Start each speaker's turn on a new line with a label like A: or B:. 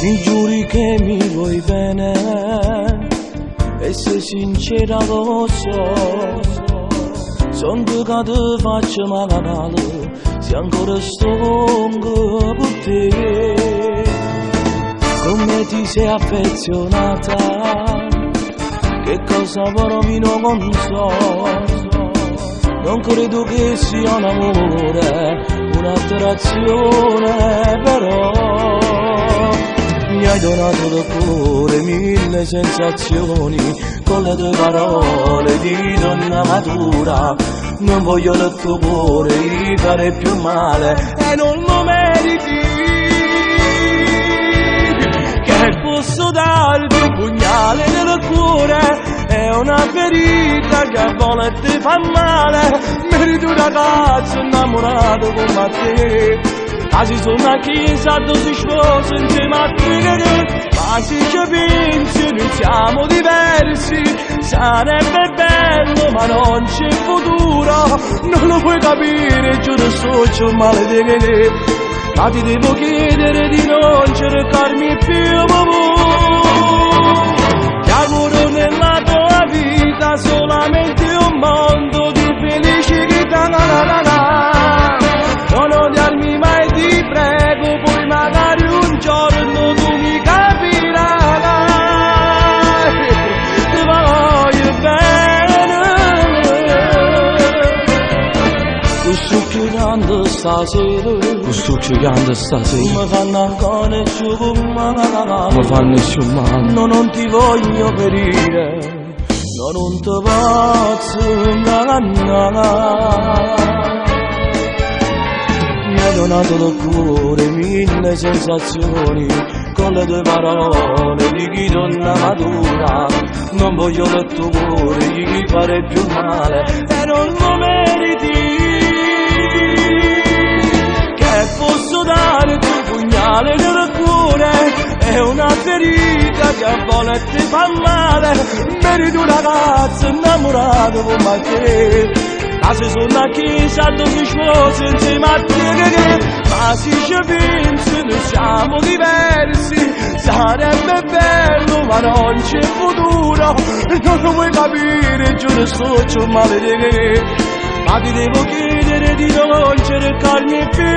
A: Mi giuri che mi vuoi bene e sei sincera lo so. Son due che ti faccio male se ancora sto con te. Come ti sei affezionata, che cosa provi non so. Non credo che sia un amore, un'attrazione però. Mi hai donato del cuore mille sensazioni, con le tue parole di donna matura. Non voglio del tuo cuore fare più male e non lo meriti. Che posso darti un pugnale nel cuore, è una ferita che a volte fa male. Meriti un ragazzo innamorato come te, quasi su una chiesa dove si sposa insieme a te. Ma se ci pensi noi siamo diversi, sarebbe bello ma non c'è futuro. Non lo puoi capire, giuro socio maledetto, ma ti devo chiedere di non cercarmi più. Ti auguro nella tua vita solamente un mondo di felicità. Non odiarmi mai, ti prego, poi magari un giorno tu mi capirai. Ti voglio bene. Sto chiudendo stasera, mi fanno ancora nessun male, no, non ti voglio ferire, no, non ti posso ingannare. Mi hai donato del cuore mille sensazioni, con le tue parole di chi donna matura. Non voglio del tuo cuore gli fare più male e non lo meriti. Che posso darti un pugnale nel cuore, è una ferita che a volte fa male. Meriti un ragazzo innamorato come te, quasi su una chiesa dove sposi insieme a te. Ma se ci pensi noi siamo diversi, sarebbe bello ma non c'è futuro. Non lo vuoi capire, giuro socio maledetto, ma ti devo chiedere di non cercarmi più.